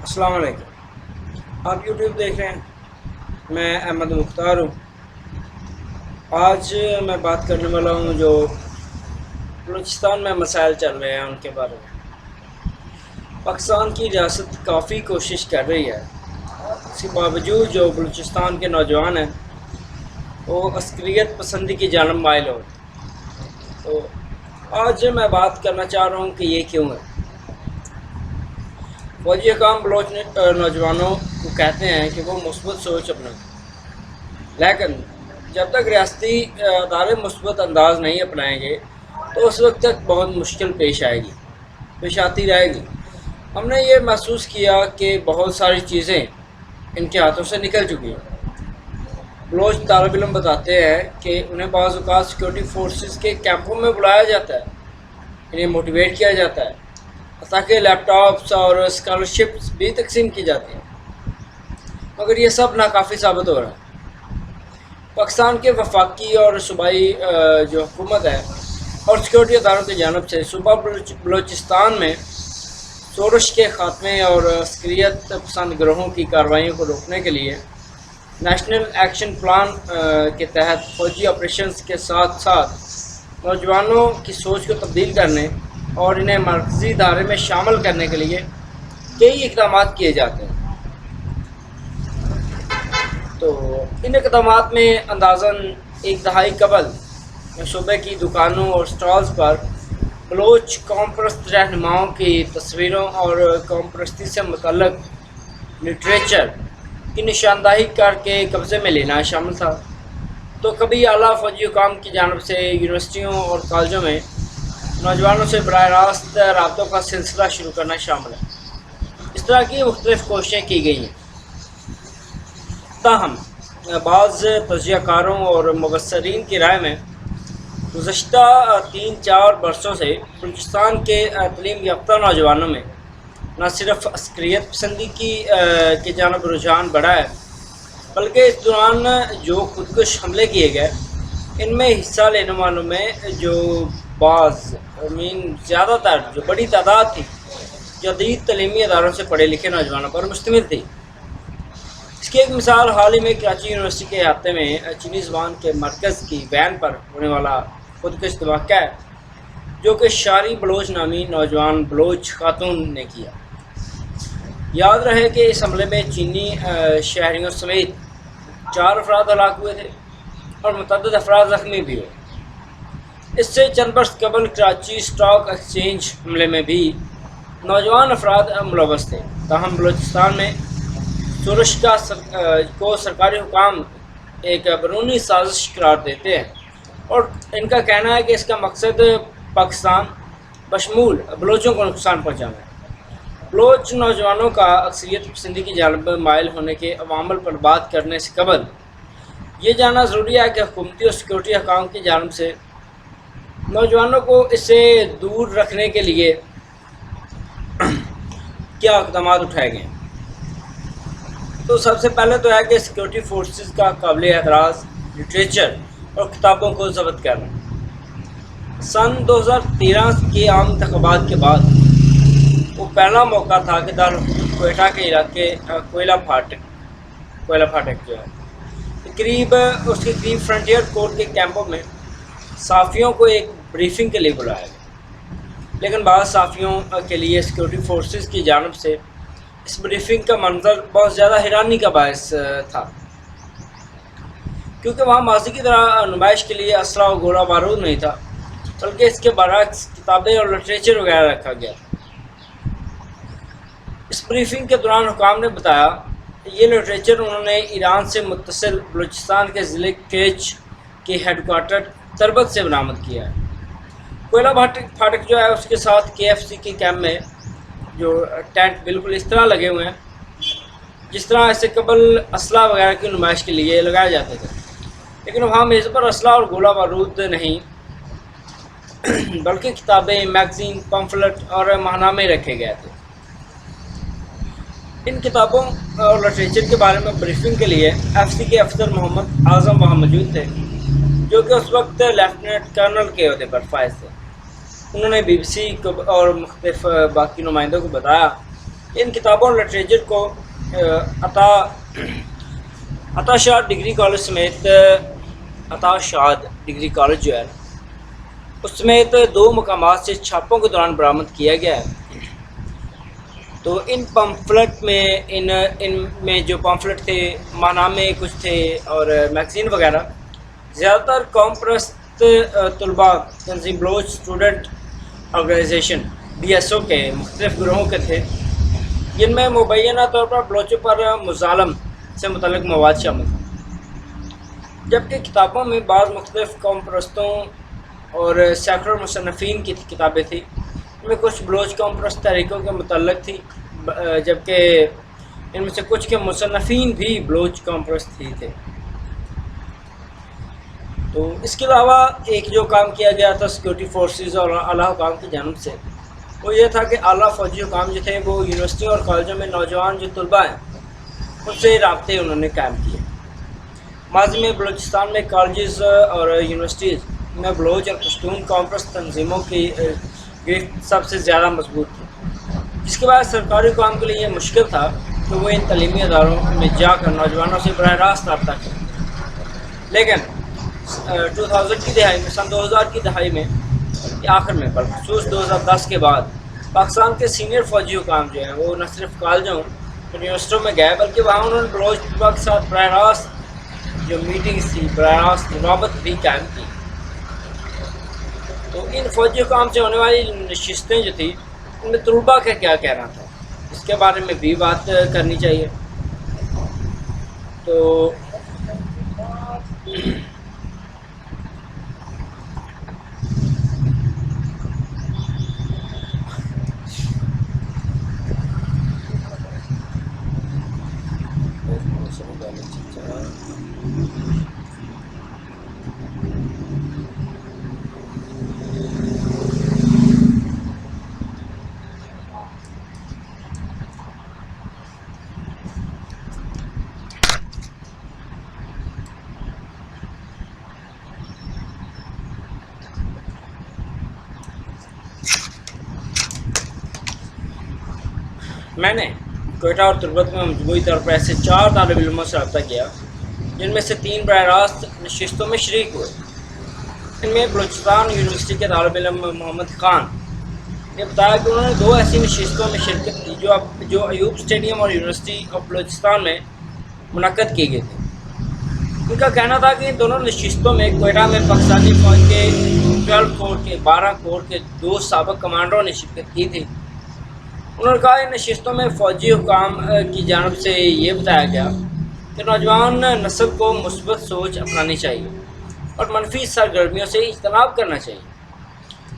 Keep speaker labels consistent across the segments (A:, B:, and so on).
A: السلام علیکم، آپ یوٹیوب دیکھ رہے ہیں۔ میں احمد مختار ہوں۔ آج میں بات کرنے والا ہوں جو بلوچستان میں مسائل چل رہے ہیں ان کے بارے میں۔ پاکستان کی ریاست کافی کوشش کر رہی ہے، اس کے باوجود جو بلوچستان کے نوجوان ہیں وہ عسکریت پسندی کی جانب مائل ہو۔ تو آج میں بات کرنا چاہ رہا ہوں کہ یہ کیوں ہے۔ فوجی حکام بلوچ نوجوانوں کو کہتے ہیں کہ وہ مثبت سوچ اپنائیں، لیکن جب تک ریاستی ادارے مثبت انداز نہیں اپنائیں گے تو اس وقت تک بہت مشکل پیش آتی رہے گی۔ ہم نے یہ محسوس کیا کہ بہت ساری چیزیں ان کے ہاتھوں سے نکل چکی ہیں۔ بلوچ طالب علم بتاتے ہیں کہ انہیں بعض اوقات سیکورٹی فورسز کے کیمپوں میں بلایا جاتا ہے، انہیں موٹیویٹ کیا جاتا ہے، تاکہ لیپ ٹاپس اور اسکالرشپس بھی تقسیم کی جاتی ہیں، مگر یہ سب ناکافی ثابت ہو رہا ہے۔ پاکستان کے وفاقی اور صوبائی جو حکومت ہے اور سیکورٹی اداروں کی جانب سے صوبہ بلوچستان میں شورش کے خاتمے اور عسکریت پسند گروہوں کی کارروائیوں کو روکنے کے لیے نیشنل ایکشن پلان کے تحت فوجی آپریشنز کے ساتھ ساتھ نوجوانوں کی سوچ کو تبدیل کرنے اور انہیں مرکزی ادارے میں شامل کرنے کے لیے کئی اقدامات کیے جاتے ہیں۔ تو ان اقدامات میں اندازاً ایک دہائی قبل صوبے کی دکانوں اور سٹالز پر بلوچ قوم پرست رہنماؤں کی تصویروں اور قوم پرستی سے متعلق لٹریچر کی نشاندہی کر کے قبضے میں لینا شامل تھا۔ تو کبھی اعلیٰ فوجی حکام کی جانب سے یونیورسٹیوں اور کالجوں میں نوجوانوں سے براہ راست رابطوں کا سلسلہ شروع کرنا شامل ہے۔ اس طرح کی مختلف کوششیں کی گئی ہیں، تاہم بعض تجزیہ کاروں اور مبصرین کی رائے میں گزشتہ 3-4 برسوں سے بلوچستان کے تعلیم یافتہ نوجوانوں میں نہ صرف عسکریت پسندی کی جانب رجحان بڑھا ہے، بلکہ اس دوران جو خودکش حملے کیے گئے ان میں حصہ لینے والوں میں جو زیادہ تر جو بڑی تعداد تھی جدید تعلیمی اداروں سے پڑھے لکھے نوجوانوں پر مشتمل تھی۔ اس کی ایک مثال حال ہی میں کراچی یونیورسٹی کے احاطے میں چینی زبان کے مرکز کی وین پر ہونے والا خودکش دھماکہ ہے، جو کہ شاری بلوچ نامی نوجوان بلوچ خاتون نے کیا۔ یاد رہے کہ اس حملے میں چینی شہریوں سمیت 4 افراد ہلاک ہوئے تھے اور متعدد افراد زخمی بھی ہوئے۔ اس سے چند برس قبل کراچی اسٹاک ایکسچینج حملے میں بھی نوجوان افراد ملوث تھے، تاہم بلوچستان میں شورش کو سرکاری حکام ایک بیرونی سازش قرار دیتے ہیں، اور ان کا کہنا ہے کہ اس کا مقصد پاکستان بشمول بلوچوں کو نقصان پہنچانا ہے۔ بلوچ نوجوانوں کا عسکریت پسندی کی جانب مائل ہونے کے عوامل پر بات کرنے سے قبل یہ جاننا ضروری ہے کہ حکومتی اور سیکورٹی حکام کی جانب سے نوجوانوں کو اس سے دور رکھنے کے لیے کیا اقدامات اٹھائے گئے ہیں۔ تو سب سے پہلے تو ہے کہ سیکورٹی فورسز کا قابل اعتراض لٹریچر اور کتابوں کو ضبط کرنا۔ سن 2013 کے عام انتخابات کے بعد وہ پہلا موقع تھا کہ دارالحکومت کوئٹہ کے علاقے کوئلہ پھاٹک جو ہے اس کے قریب فرنٹیئر کورٹ کے کیمپوں میں صحافیوں کو ایک بریفنگ کے لیے بلایا گیا، لیکن بعض صحافیوں کے لیے سیکورٹی فورسز کی جانب سے اس بریفنگ کا منظر بہت زیادہ حیرانی کا باعث تھا، کیونکہ وہاں ماضی کی طرح نمائش کے لیے اسلحہ و گولہ بارود نہیں تھا، بلکہ اس کے برعکس کتابیں اور لٹریچر وغیرہ رکھا گیا تھا۔ اس بریفنگ کے دوران حکام نے بتایا یہ لٹریچر انہوں نے ایران سے متصل بلوچستان کے ضلع کیچ کے ہیڈ کوارٹر تربت سے برآمد کیا ہے۔ کوئلہ پھاٹک جو ہے اس کے ساتھ KFC کے کیمپ میں جو ٹینٹ بالکل اس طرح لگے ہوئے ہیں جس طرح ایسے قبل اسلحہ وغیرہ کی نمائش کے لیے لگائے جاتے تھے، لیکن وہاں میز پر اسلحہ اور گولہ بارود نہیں بلکہ کتابیں، میگزین، پمفلٹ اور ماہنامے رکھے گئے تھے۔ ان کتابوں اور لٹریچر کے بارے میں بریفنگ کے لیے FC کے افسر محمد اعظم وہاں موجود تھے، جو کہ اس وقت لیفٹیننٹ کرنل کے عہدے پر فائز تھے۔ انہوں نے BBC اور مختلف باقی نمائندوں کو بتایا ان کتابوں اور لٹریچر کو عطا عطا شاد ڈگری کالج سمیت عطا شاد ڈگری کالج جو ہے اس سمیت 2 مقامات سے چھاپوں کے دوران برآمد کیا گیا ہے۔ تو ان پمفلٹ میں ان میں جو پمفلٹ تھے، ماہنامے کچھ تھے اور میگزین وغیرہ، زیادہ تر قوم پرست طلباء تنظیم بلوچ اسٹوڈنٹ آرگنائزیشن BSO کے مختلف گروہوں کے تھے، جن میں مبینہ طور پر بلوچوں پر مظالم سے متعلق مواد شامل تھا، جبکہ کتابوں میں بعض مختلف قوم پرستوں اور سینکڑوں مصنفین کی کتابیں تھیں۔ ان میں کچھ بلوچ قوم پرست تحریکوں کے متعلق تھی، جبکہ ان میں سے کچھ کے مصنفین بھی بلوچ قوم پرست ہی تھے۔ تو اس کے علاوہ ایک جو کام کیا گیا تھا سیکورٹی فورسز اور اعلیٰ حکام کی جانب سے، وہ یہ تھا کہ اعلیٰ فوجی حکام جو تھے وہ یونیورسٹیوں اور کالجوں میں نوجوان جو طلباء ہیں ان سے رابطے انہوں نے قائم کیے۔ ماضی میں بلوچستان میں کالجز اور یونیورسٹیز میں بلوچ اور پشتون قوم پرست تنظیموں کی گرفت سب سے زیادہ مضبوط تھی، جس کے بعد سرکاری حکام کے لیے یہ مشکل تھا کہ وہ ان تعلیمی اداروں میں جا کر نوجوانوں سے براہ راست رابطہ کریں۔ لیکن 2000 کی دہائی میں، سن 2000 کی دہائی میں آخر میں، بالخصوص 2010 کے بعد پاکستان کے سینئر فوجی حکام جو ہیں وہ نہ صرف کالجوں اور یونیورسٹیوں میں گئے بلکہ وہاں انہوں نے بلوچ طلباء کے ساتھ براہ راست جو میٹنگز تھی، براہ راست رابط بھی قائم کی۔ تو ان فوجی حکام سے ہونے والی نشستیں جو تھیں ان میں طلباء کا کیا کہنا تھا، اس کے بارے میں بھی بات کرنی چاہیے۔ تو میں نے کوئٹہ اور تربت میں مجموعی طور پر ایسے 4 طالب علموں سے رابطہ کیا جن میں سے 3 براہ راست نشستوں میں شریک ہوئے۔ ان میں بلوچستان یونیورسٹی کے طالب علم محمد خان نے بتایا کہ انہوں نے 2 ایسی نشستوں میں شرکت کی جو ایوب اسٹیڈیم اور یونیورسٹی آف بلوچستان میں منعقد کی گئی تھی۔ ان کا کہنا تھا کہ ان دونوں نشستوں میں کوئٹہ میں پاکستانی فوج کے 12 کور کے 12 کور کے 2 سابق کمانڈروں نے شرکت کی تھی۔ انہوں نے کہا ان نشستوں میں فوجی حکام کی جانب سے یہ بتایا گیا کہ نوجوان نسل کو مثبت سوچ اپنانی چاہیے اور منفی سرگرمیوں سے اجتناب کرنا چاہیے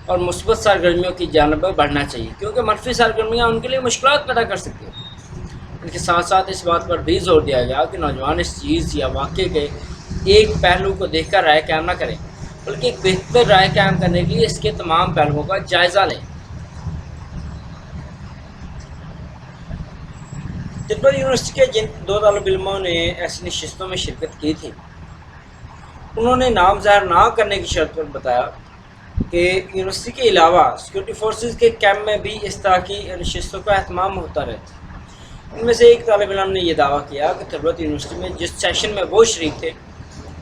A: اور مثبت سرگرمیوں کی جانب بڑھنا چاہیے، کیونکہ منفی سرگرمیاں ان کے لیے مشکلات پیدا کر سکتی ہیں۔ ان کے ساتھ ساتھ اس بات پر بھی زور دیا گیا کہ نوجوان اس چیز یا واقعے کے ایک پہلو کو دیکھ کر رائے قائم نہ کریں، بلکہ ایک بہتر رائے قائم کرنے کے لیے اس کے تمام پہلوؤں کا جائزہ لیں۔ تربت یونیورسٹی کے جن 2 طالب علموں نے ایسی نشستوں میں شرکت کی تھی، انہوں نے نام ظاہر نہ کرنے کی شرط پر بتایا کہ یونیورسٹی کے علاوہ سیکورٹی فورسز کے کیمپ میں بھی اس طرح کی نشستوں کا اہتمام ہوتا رہتا۔ ان میں سے ایک طالب علم نے یہ دعویٰ کیا کہ تربت یونیورسٹی میں جس سیشن میں وہ شریک تھے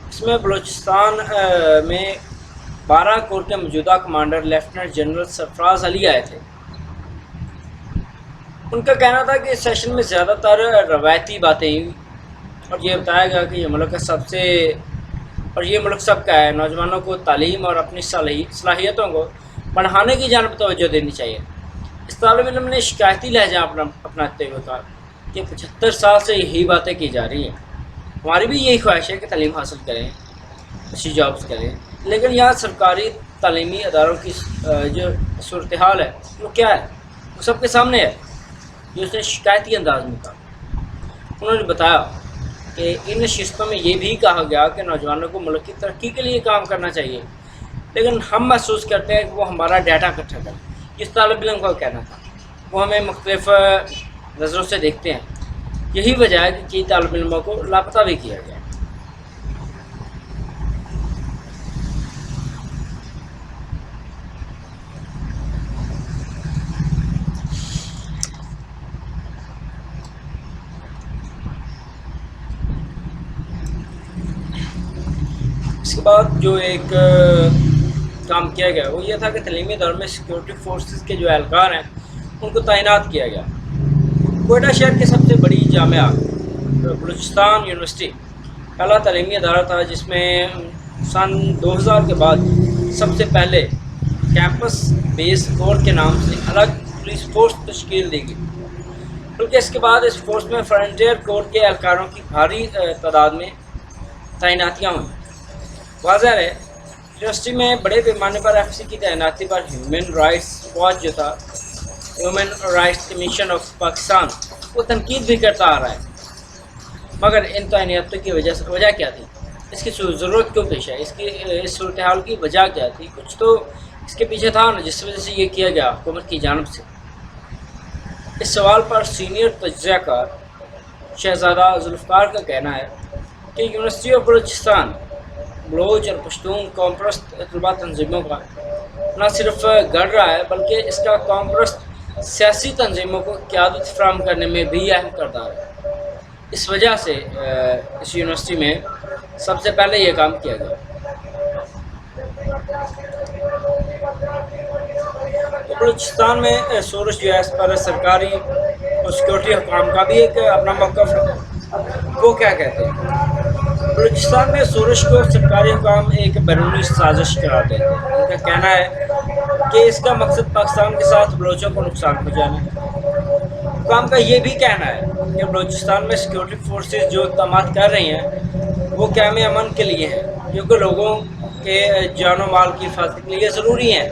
A: اس میں بلوچستان میں 12 کور کے موجودہ کمانڈر لیفٹیننٹ جنرل سرفراز علی آئے تھے۔ ان کا کہنا تھا کہ اس سیشن میں زیادہ تر روایتی باتیں ہوئی اور یہ بتایا گیا کہ یہ ملک سب کا ہے، نوجوانوں کو تعلیم اور اپنی صلاحیتوں کو بڑھانے کی جانب توجہ دینی چاہیے۔ اس طالب علم نے شکایتی لہجہ اپناتے ہوئے کہا کہ 75 سال سے یہی باتیں کی جا رہی ہیں، ہماری بھی یہی خواہش ہے کہ تعلیم حاصل کریں، اچھی جابس کریں، لیکن یہاں سرکاری تعلیمی اداروں کی جو صورتحال ہے وہ کیا ہے، وہ سب کے سامنے ہے۔ جو اس نے شکایتی انداز میں کہا، انہوں نے بتایا کہ ان نشستوں میں یہ بھی کہا گیا کہ نوجوانوں کو ملک کی ترقی کے لیے کام کرنا چاہیے، لیکن ہم محسوس کرتے ہیں کہ وہ ہمارا ڈیٹا اکٹھا کریں۔ جس طالب علم کا کہنا تھا وہ ہمیں مختلف نظروں سے دیکھتے ہیں، یہی وجہ ہے کہ کئی طالب علموں کو لاپتہ بھی کیا گیا۔ اس کے بعد جو ایک کام کیا گیا وہ یہ تھا کہ تعلیمی اداروں میں سیکورٹی فورسز کے جو اہلکار ہیں ان کو تعینات کیا گیا۔ کوئٹہ شہر کے سب سے بڑی جامعہ بلوچستان یونیورسٹی پہلا تعلیمی ادارہ تھا جس میں سن 2000 کے بعد سب سے پہلے کیمپس بیس کور کے نام سے الگ پولیس فورس تشکیل دی گئی، بلکہ اس کے بعد اس فورس میں فرنٹیئر کور کے اہلکاروں کی بھاری تعداد میں تعیناتیاں ہوئیں۔ واضح ہے یونیورسٹی میں بڑے پیمانے پر ایف سی کی تعیناتی پر ہیومن رائٹس واچ جو تھا، human rights commission of Pakistan, وہ تنقید بھی کرتا آ رہا ہے۔ مگر ان تعیناتوں کی وجہ کیا تھی؟ اس کی ضرورت کیوں پیش ہے؟ اس صورتحال کی وجہ کیا تھی؟ کچھ تو اس کے پیچھے تھا نا جس وجہ سے یہ کیا گیا حکومت کی جانب سے۔ اس سوال پر سینئر تجزیہ کار شہزادہ ذوالفقار کا کہنا ہے کہ یونیورسٹی آف بلوچستان بلوچ اور پشتون قوم پرست طلباء تنظیموں کا نہ صرف گڑھ رہا ہے بلکہ اس کا قوم پرست سیاسی تنظیموں کو قیادت فراہم کرنے میں بھی اہم کردار ہے۔ اس وجہ سے اس یونیورسٹی میں سب سے پہلے یہ کام کیا گیا۔ تو بلوچستان میں سورش جو ہے اس پر سرکاری اور سیکورٹی حکام کا بھی ایک اپنا موقف ہے۔ وہ کیا کہتے ہیں؟ بلوچستان میں سورش کو سرکاری حکام ایک بیرونی سازش قرار دیتے ہیں۔ ان کا کہنا ہے کہ اس کا مقصد پاکستان کے ساتھ بلوچوں کو نقصان پہنچانا ہے۔ حکام کا یہ بھی کہنا ہے کہ بلوچستان میں سیکورٹی فورسز جو اقدامات کر رہی ہیں وہ قیام امن کے لیے ہیں، جو کہ لوگوں کے جان و مال کی حفاظت کے لیے ضروری ہیں۔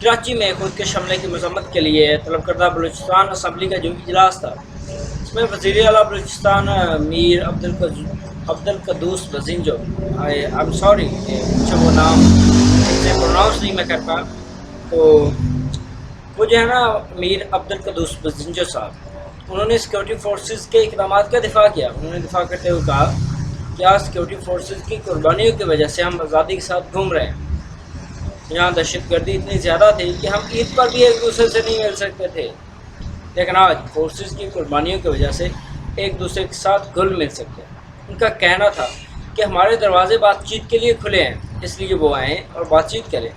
A: کراچی میں خودکش حملے کی مذمت کے لیے طلب کردہ بلوچستان اسمبلی کا جو اجلاس تھا، اس میں وزیر اعلیٰ بلوچستان میر عبدالقدوس بزنجو، I'm sorry کہ مجھے وہ نام سے پروناؤنس نہیں میں کرتا، تو وہ جو ہے نا میر عبدالقدوس بزنجو صاحب، انہوں نے سیکورٹی فورسز کے اقدامات کا دفاع کیا۔ انہوں نے دفاع کرتے ہوئے کہا کہ آج سیکورٹی فورسز کی قربانیوں کی وجہ سے ہم آزادی کے ساتھ گھوم رہے ہیں۔ یہاں دہشت گردی اتنی زیادہ تھی کہ ہم عید پر بھی ایک دوسرے سے نہیں مل سکتے تھے، لیکن آج فورسز کی قربانیوں کی وجہ سے ایک دوسرے کے ساتھ گھل مل سکتے ہیں۔ ان کا کہنا تھا کہ ہمارے دروازے بات چیت کے لیے کھلے ہیں، اس لیے وہ آئیں اور بات چیت کریں۔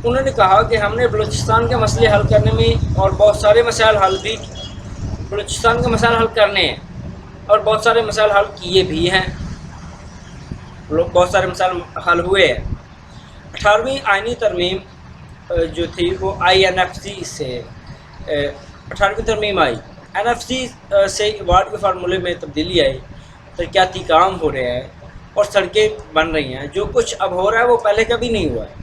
A: انہوں نے کہا کہ ہم نے بلوچستان کے مسئلے حل کرنے میں اور بہت سارے مسائل حل بھی بلوچستان کے مسائل حل کرنے ہیں اور بہت سارے مسائل حل کیے بھی ہیں، بہت سارے مسائل حل ہوئے ہیں۔ 18ویں آئینی ترمیم جو تھی وہ INFC سے 18ویں ترمیم آئی، NFC سے ایوارڈ کے فارمولے میں تبدیلی آئی، ترقیاتی کام ہو رہے ہیں اور سڑکیں بن رہی ہیں۔ جو کچھ اب ہو رہا ہے وہ پہلے کبھی نہیں ہوا ہے۔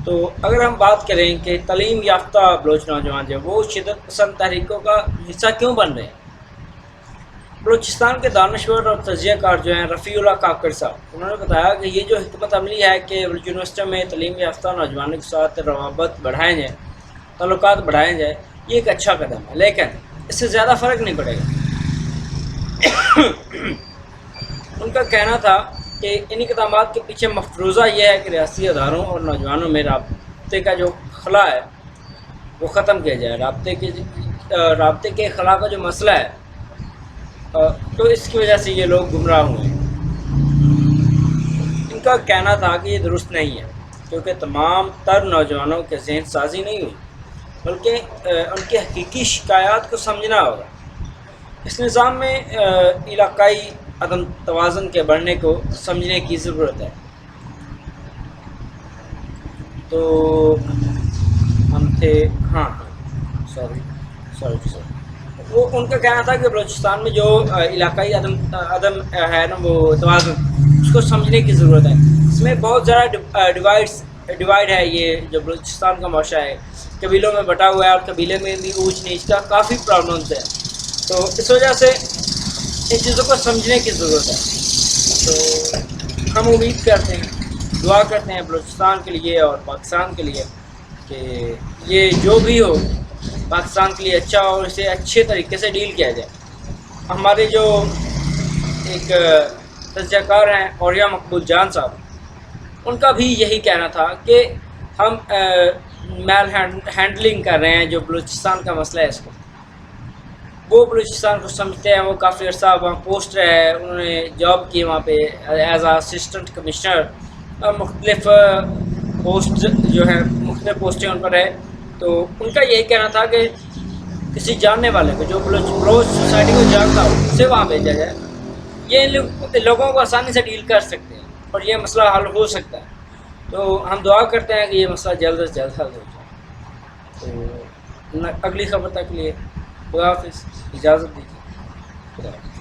A: تو اگر ہم بات کریں کہ تعلیم یافتہ بلوچ نوجوان جو وہ شدت پسند تحریکوں کا حصہ کیوں بن رہے ہیں؟ بلوچستان کے دانشور اور تجزیہ کار جو ہیں رفیع اللہ کاکڑ صاحب، انہوں نے بتایا کہ یہ جو حکمت عملی ہے کہ یونیورسٹیوں میں تعلیم یافتہ نوجوانوں کے ساتھ روابط بڑھائے جائیں، تعلقات بڑھائے جائیں، یہ ایک اچھا قدم ہے، لیکن اس سے زیادہ فرق نہیں پڑے گا۔ ان کا کہنا تھا کہ ان اقدامات کے پیچھے مفروضہ یہ ہے کہ ریاستی اداروں اور نوجوانوں میں رابطے کا جو خلا ہے وہ ختم کیا جائے۔ رابطے کے خلا کا جو مسئلہ ہے تو اس کی وجہ سے یہ لوگ گمراہ ہوئے۔ ان کا کہنا تھا کہ یہ درست نہیں ہے کیونکہ تمام تر نوجوانوں کے ذہن سازی نہیں ہوئی، بلکہ ان کی حقیقی شکایات کو سمجھنا ہوگا۔ اس نظام میں علاقائی عدم توازن کے بڑھنے کو سمجھنے کی ضرورت ہے۔ تو ہم تھے سوری وہ ان کا کہنا تھا کہ بلوچستان میں جو علاقائی عدم ہے نا وہ توازن، اس کو سمجھنے کی ضرورت ہے۔ اس میں بہت زیادہ ڈیوائڈ ہے، یہ جو بلوچستان کا معاشرہ ہے قبیلوں میں بٹا ہوا ہے اور قبیلے میں بھی اونچ نیچ کا کافی پرابلمز ہے، تو اس وجہ سے ان چیزوں کو سمجھنے کی ضرورت ہے۔ تو ہم امید کرتے ہیں، دعا کرتے ہیں بلوچستان کے لیے اور پاکستان کے لیے کہ یہ جو بھی ہو پاکستان کے لیے اچھا اور اسے اچھے طریقے سے ڈیل کیا جائے۔ ہمارے جو ایک تجزیہ کار ہیں اوریہ مقبول جان صاحب، ان کا بھی یہی کہنا تھا کہ ہم میل ہینڈلنگ کر رہے ہیں جو بلوچستان کا مسئلہ ہے اس کو۔ وہ بلوچستان کو سمجھتے ہیں. وہ کافی عرصہ وہاں پوسٹ رہے, انہوں نے جاب کی وہاں پہ ایز اے اسسٹنٹ کمشنر, اور مختلف پوسٹ جو ہیں مختلف پوسٹیں ان پر ہے. تو ان کا یہی کہنا تھا کہ کسی جاننے والے کو جو بلوچ سوسائٹی کو جانتا ہو اسے وہاں بھیجا جائے. یہ لوگوں کو آسانی سے ڈیل کر سکتے ہیں اور یہ مسئلہ حل ہو سکتا ہے. تو ہم دعا کرتے ہیں کہ یہ مسئلہ جلد از جلد حل ہو جائے. تو اگلی خبر تک کے لیے خدا حافظ, اجازت دیجیے. خدا حافظ.